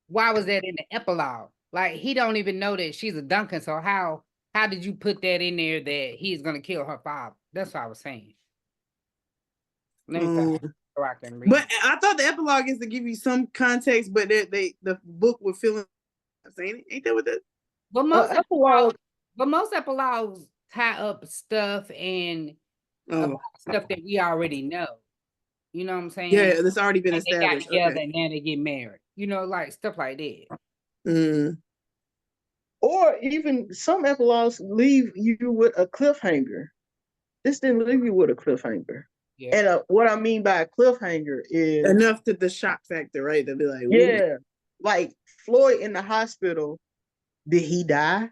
C: why was that in the epilogue? Like, he don't even know that she's a Duncan. So how did you put that in there that he's gonna kill her father? That's what I was saying. Let me find so I can read.
B: But I thought the epilogue is to give you some context, but the book would fill in saying it. Ain't that what that?
C: But most epilogues tie up stuff and stuff that we already know. You know what I'm saying?
B: Yeah, that's already been established.
C: They got together and now they get married. You know, like stuff like that.
A: Or even some epilogues leave you with a cliffhanger. This didn't leave you with a cliffhanger. Yeah. And what I mean by a cliffhanger is
B: enough to the shock factor, right? To be like,
A: yeah, like Floyd in the hospital. Did he die?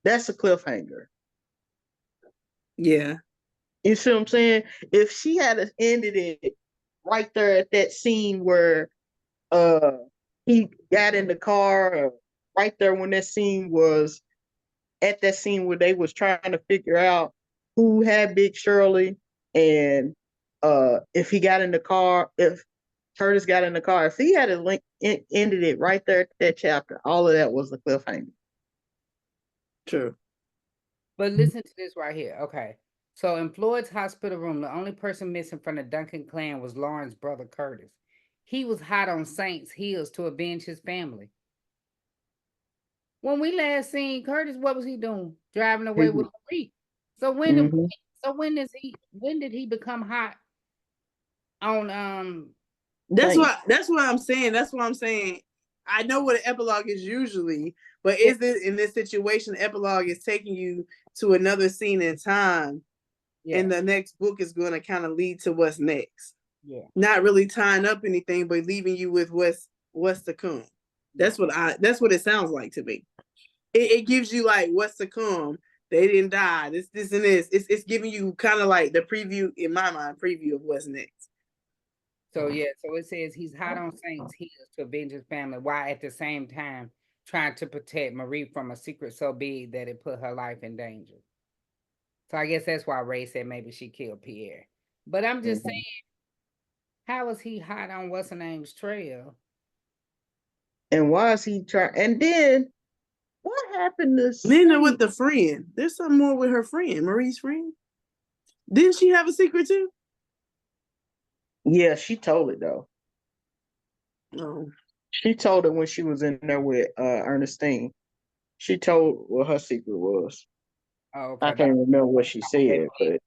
A: That's a cliffhanger.
B: Yeah.
A: You see what I'm saying? If she had ended it right there at that scene where he got in the car, right there when that scene was at that scene where they was trying to figure out who had Big Shirley, and if he got in the car, if Curtis got in the car, if he had ended it right there at that chapter, all of that was a cliffhanger.
B: True.
C: But listen to this right here. Okay. So in Floyd's hospital room, the only person missing from the Duncan clan was Lauren's brother, Curtis. He was hot on Saints' heels to avenge his family. When we last seen Curtis, what was he doing? Driving away with Marie. So when did he become hot on
B: That's what I'm saying. That's what I'm saying. I know what an epilogue is usually, but is it in this situation, the epilogue is taking you to another scene in time, and the next book is going to kind of lead to what's next.
C: Yeah.
B: Not really tying up anything, but leaving you with what's to come. That's what it sounds like to me. It gives you like what's to come. They didn't die. This and this. It's giving you kind of like the preview, in my mind, preview of what's next.
C: So yeah, so it says he's hot on Saint's heels to avenge his family while at the same time trying to protect Marie from a secret so big that it put her life in danger. So I guess that's why Ray said maybe she killed Pierre. But I'm just saying, how is he hot on what's her name's trail?
A: And why is he trying? And then what happened to
B: Nina
A: Saint?
B: with the friend. There's something more with her friend, Marie's friend. Didn't she have a secret too?
A: Yeah, she told it though.
B: No.
A: She told it when she was in there with Ernestine. She told what her secret was.
C: Oh,
A: I
C: okay.
A: can't remember what she said, but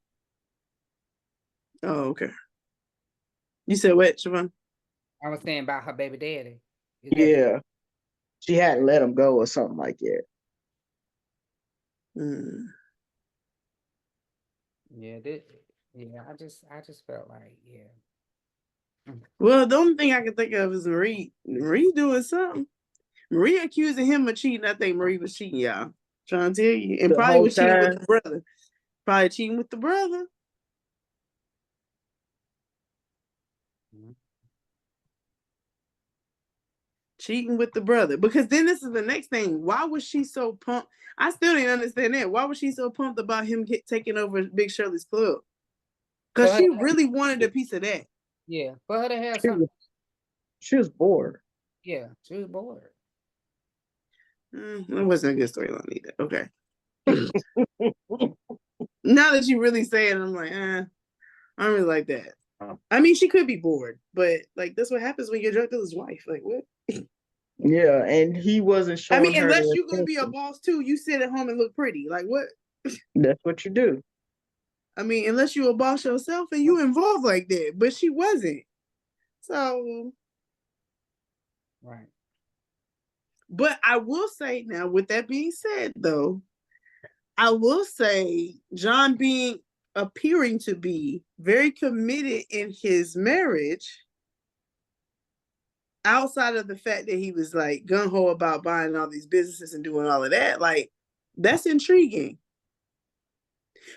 B: Oh, okay. You said what, Siobhan?
C: I was saying about her baby daddy.
A: yeah, she hadn't let him go or something like that.
B: Mm.
C: Yeah, I just felt like, yeah.
B: Well, the only thing I can think of is Marie. Marie doing something. Marie accusing him of cheating. I think Marie was cheating, y'all. Trying to tell you. And
A: The
B: probably
A: whole
B: was cheating with
A: time,
B: the brother. Probably cheating with the brother. Cheating with the brother. Because then this is the next thing. Why was she so pumped? I still didn't understand that. Why was she so pumped about him taking over Big Shirley's club? Because she really wanted a piece of that.
C: Yeah, for her to have something.
A: She was bored.
C: Yeah, she was bored.
B: That wasn't a good storyline either. Okay. Now that you really say it, I'm like, I don't really like that. I mean, she could be bored, but like that's what happens when you're drug dealer's wife. Like what?
A: Yeah, and he wasn't
B: I
A: showing
B: mean,
A: her
B: unless
A: the
B: you're gonna be a
A: attention.
B: boss too, you sit at home and look pretty. Like what?
A: That's what you do.
B: I mean, unless you're a boss yourself and you involved like that, but she wasn't. So,
C: right.
B: But I will say now, with that being said, though, I will say John appearing to be very committed in his marriage, outside of the fact that he was like gung ho about buying all these businesses and doing all of that, like that's intriguing.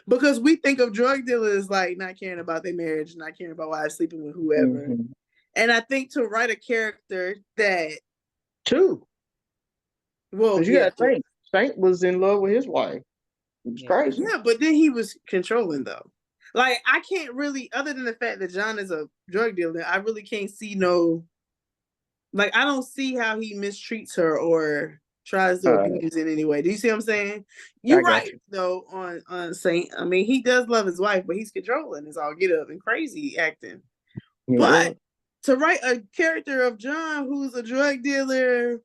B: Because we think of drug dealers like not caring about their marriage, not caring about wives sleeping with whoever. Mm-hmm. And I think to write a character that
A: too.
B: Well,
A: you gotta think, Saint was in love with his wife. It was crazy.
B: Yeah, but then he was controlling though. Like I can't really, other than the fact that John is a drug dealer, I really can't see like I don't see how he mistreats her or tries to abuse in any way. Do you see what I'm saying? You're right though on Saint. I mean, he does love his wife, but he's controlling. It's all get up and crazy acting. Yeah. But to write a character of John who's a drug dealer,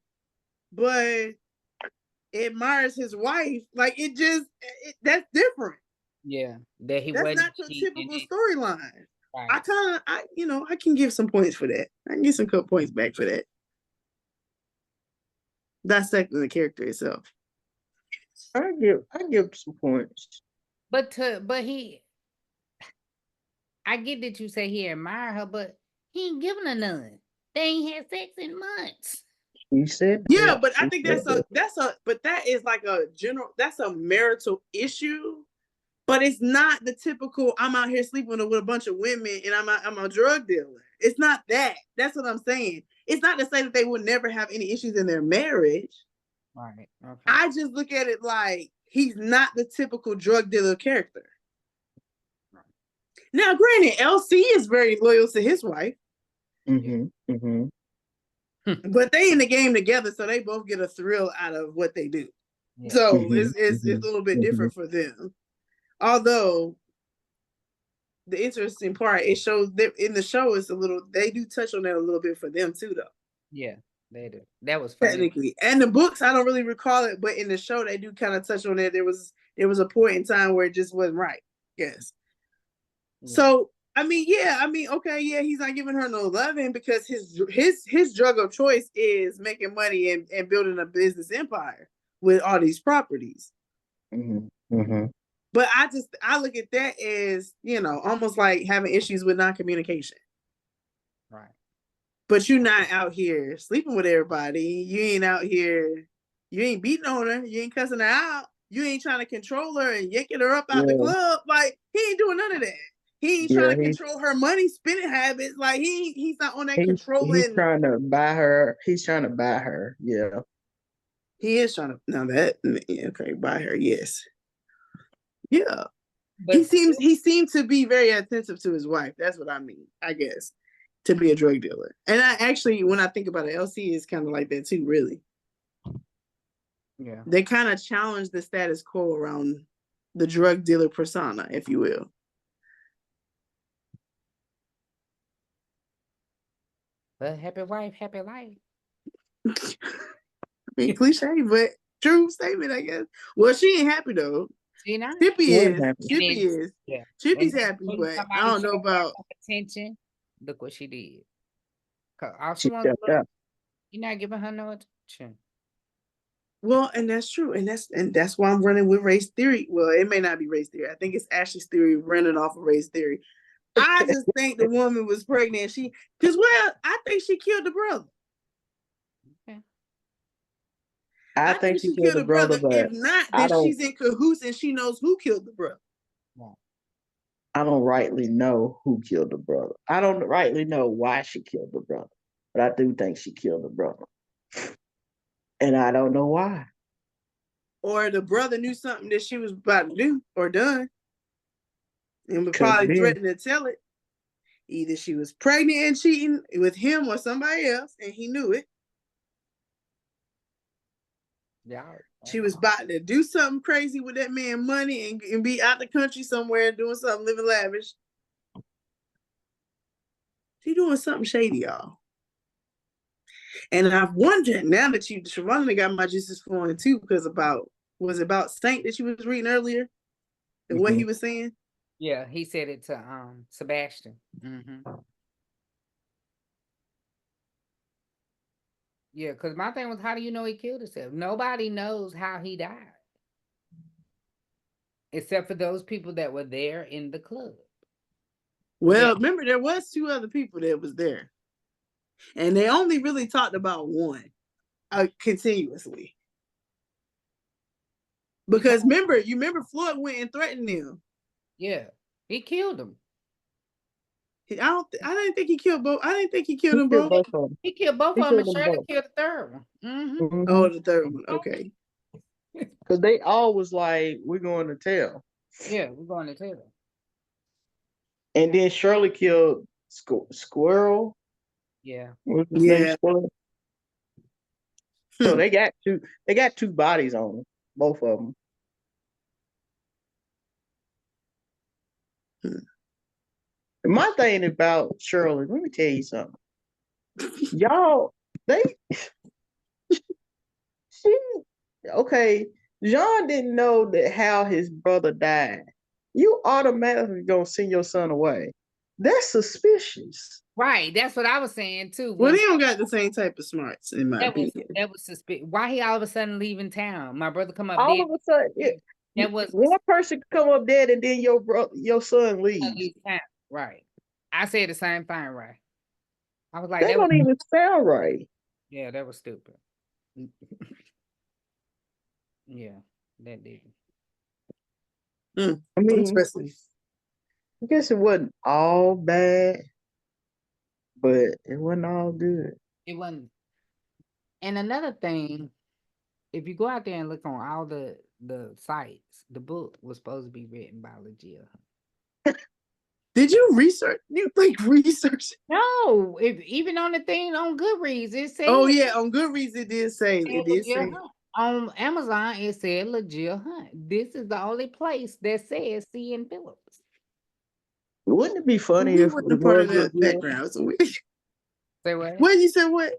B: but admires his wife, like that's different.
C: Yeah, that he
B: that's
C: wasn't.
B: Not your typical storyline. Right. I can give some points for that. I can get some good points back for that. Dissecting the character itself.
A: I give some points.
C: But I get that you say he admire her, but he ain't giving her none. They ain't had sex in months.
A: He said,
B: yeah, but I think but that is like that's a marital issue, but it's not the typical, I'm out here sleeping with a bunch of women and I'm a drug dealer. It's not that. That's what I'm saying. It's not to say that they would never have any issues in their marriage.
C: Right. Okay.
B: I just look at it like he's not the typical drug dealer character. Right. Now, granted, LC is very loyal to his wife.
A: Mm-hmm. Mm-hmm.
B: But they in the game together, so they both get a thrill out of what they do. Yeah. So it's a little bit different for them. Although the interesting part, it shows that in the show is they do touch on that a little bit for them too, though.
C: Yeah, they do. That was funny.
B: Technically. And the books, I don't really recall it, but in the show they do kind of touch on it. There was a point in time where it just wasn't right. Yes. Yeah. So okay, he's not giving her no loving because his drug of choice is making money and building a business empire with all these properties.
A: Mm-hmm. Mm-hmm.
B: But I look at that as, almost like having issues with non-communication.
C: Right.
B: But you're not out here sleeping with everybody. You ain't out here, you ain't beating on her, you ain't cussing her out, you ain't trying to control her and yanking her up out the club. Like, he ain't doing none of that. He ain't trying to control her money spending habits. Like he's not on that controlling.
A: He's trying to buy her. He's trying to buy her. Yeah.
B: He is trying to now that okay, buy her, yes. Yeah. But he seemed to be very attentive to his wife. That's what I mean, I guess, to be a drug dealer. And I actually, when I think about it, LC is kind of like that too, really.
C: Yeah.
B: They kind of challenge the status quo around the drug dealer persona, if you will.
C: But happy wife, happy life.
B: I mean, cliche, but true statement, I guess. Well, she ain't happy though.
C: She not.
B: Chippy is. Chippy is.
C: Yeah.
B: Chippy's happy, but I don't know about
C: attention. Look what she did. Cause all she wants to look, you're not giving her no attention.
B: Well, and that's true, and that's why I'm running with race theory. Well, it may not be race theory. I think it's Ashley's theory running off of race theory. I just think the woman was pregnant. I think she killed the brother.
A: Okay. I think she killed the brother, but
B: if not, then she's in cahoots and she knows who killed the brother.
A: I don't rightly know who killed the brother. I don't rightly know why she killed the brother, but I do think she killed the brother. And I don't know why.
B: Or the brother knew something that she was about to do or done and would probably threaten to tell it. Either she was pregnant and cheating with him or somebody else, and he knew it.
C: Yeah.
B: She was about to do something crazy with that man's money and be out the country somewhere doing something, living lavish. She doing something shady, y'all. And I've wondered now that Siobhan got my juices flowing too, because was it about Saint that you was reading earlier? And what he was saying?
C: Yeah, he said it to Sebastian. Yeah, because my thing was, how do you know he killed himself? Nobody knows how he died. Except for those people that were there in the club.
B: Well, remember, there was 2 other people that was there. And they only really talked about one continuously. Because you remember Floyd went and threatened him.
C: Yeah, he killed him.
B: I didn't think he killed both. I didn't think he killed them both.
C: He killed both of them and Shirley killed the third one.
B: Oh, the third one. Okay.
A: Because they all was like, we're going to tell.
C: Yeah, we're going to tell.
A: And then Shirley killed Squirrel.
C: Yeah.
A: What's his name? Squirrel? So they got 2 bodies on them, both of them. My thing about Shirley, let me tell you something. Y'all, John didn't know that how his brother died. You automatically gonna send your son away. That's suspicious.
C: Right, that's what I was saying too.
B: Well, he don't got the same type of smarts, in my opinion.
C: That was suspicious. Why he all of a sudden leaving town? My brother come up
A: all
C: dead.
A: Of a sudden, that was one person come up dead, and then your son leaves.
C: Right. I said the same thing, right? I was like,
A: that don't even sound right.
C: Yeah, that was stupid. Yeah, that did.
A: I mean, I guess it wasn't all bad, but it wasn't all good.
C: It wasn't. And another thing, if you go out there and look on all the sites, the book was supposed to be written by LaJill.
B: Did you research? You research?
C: No, even on the thing on Goodreads, it said.
B: Oh yeah, on Goodreads it did say. It did say.
C: On Amazon, it said LaJill Hunt. This is the only place that says C.N. Phillips.
A: Wouldn't it be funny if it was part of that
B: background? So
C: say what?
B: What you said? What?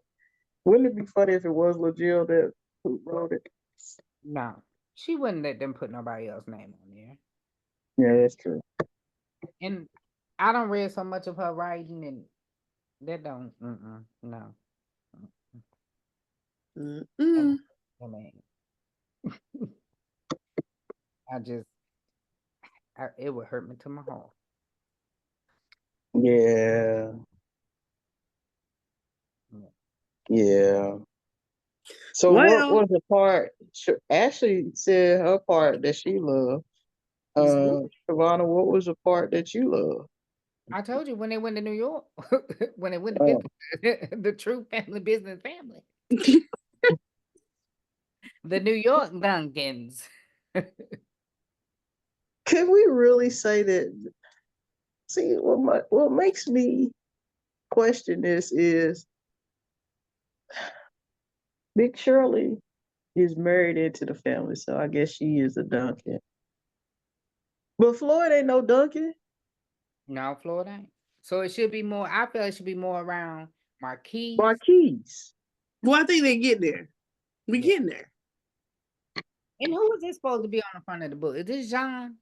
A: Wouldn't it be funny if it was LaJill that wrote it?
C: No, she wouldn't let them put nobody else's name on there.
A: Yeah, that's true.
C: And I don't read so much of her writing, and that don't. No. I mean, it would hurt me to my heart.
A: Yeah. Yeah. So what was the part? Ashley said her part that she loved. Shavonna, what was the part that you loved?
C: I told you when they went to New York, when they went to
A: Oh,
C: visit the true family business family, the New York Duncans.
A: can we really say that? See, what makes me question this is Big Shirley is married into the family, so I guess she is a Duncan. But Floyd ain't no Duncan.
C: No, Florida ain't. So it should be more. I feel it should be more around Marquise.
A: Marquise.
B: Well, I think they get there. We
C: Yeah.
B: getting there.
C: And who is this supposed to be on the front of the book? Is this John?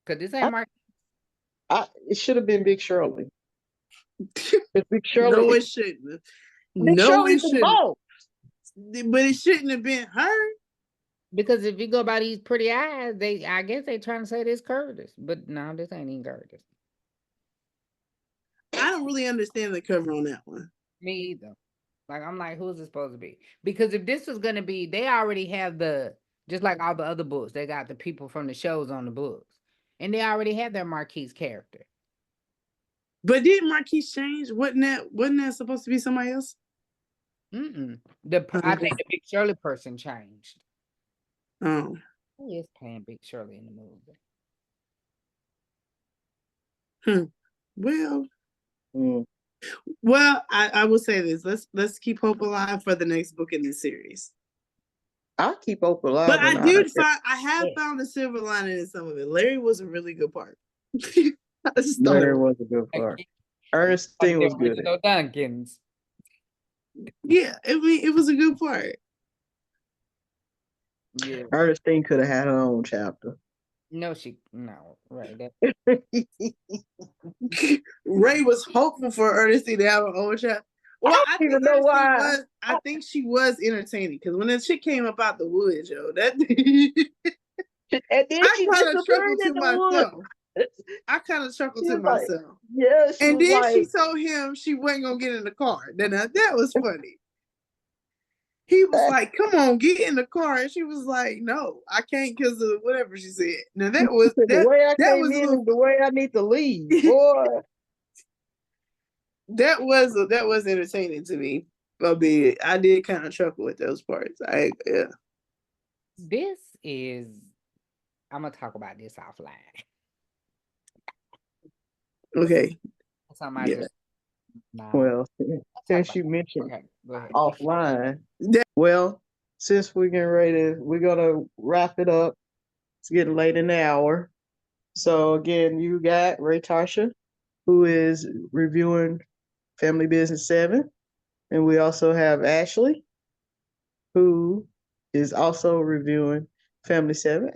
C: Because this ain't Marquise.
A: It should have been Big Shirley. Big
B: No,
A: Shirley.
B: it shouldn't.
A: Big
B: No, it
A: Shirley's the
B: shouldn't.
A: boss.
B: But it shouldn't have been her.
C: Because if you go by these pretty eyes, I guess they trying to say this Curtis. But no, this ain't even Curtis.
B: I don't really understand the cover on that one.
C: Me either. Like, I'm like, who's it supposed to be? Because if this was going to be, they already have just like all the other books, they got the people from the shows on the books. And they already have their Marquise character.
B: But didn't Marquise change? Wasn't that supposed to be somebody else?
C: I think the Big Shirley person changed.
B: Oh.
C: Who is playing Big Shirley in the movie?
B: Well,
A: Mm.
B: well, I will say this. Let's keep hope alive for the next book in this series.
A: I'll keep hope alive.
B: But I have found a silver lining in some of it. Larry was a really good part. I just thought
A: Larry was a good part. Ernestine was good.
C: No Duncans.
B: Yeah, it was a good part.
C: Yeah.
A: Ernestine could have had her own chapter.
C: No, right.
B: Ray was hopeful for Ernestine to have her own child. Well, I
A: don't even know why.
B: I think she was entertaining because when that chick came up out the woods, yo, that
A: And then
B: I
A: she
B: kind of
A: disappeared
B: chuckled to
A: in the
B: myself.
A: woods.
B: I kind of chuckled
A: She
B: to
A: was like,
B: myself.
A: yeah,
B: And then
A: like,
B: she told him she wasn't gonna get in the car. Then that was funny. He was like, "Come on, get in the car," and she was like, "No, I can't because of whatever she said." Now that was
A: the way I
B: that
A: came
B: was a
A: in
B: little,
A: is the way I need to leave, boy.
B: that was entertaining to me. I did kind of chuckle with those parts. Yeah.
C: This is. I'm gonna talk about this offline.
B: Okay.
C: Something
B: Yeah.
A: Well, since you mentioned
C: okay,
A: offline, well, since we're getting ready, we're gonna wrap it up. It's getting late in the hour. So again, you got Ray Tarsha, who is reviewing Family Business 7. And we also have Ashley, who is also reviewing Family 7.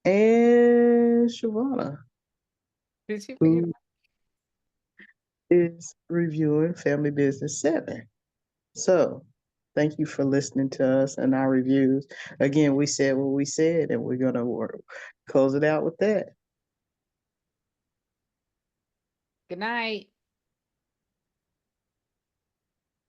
A: And Shavana, who is reviewing Family Business 7. So thank you for listening to us and our reviews. Again, we said what we said, and we're going to close it out with that.
C: Good night.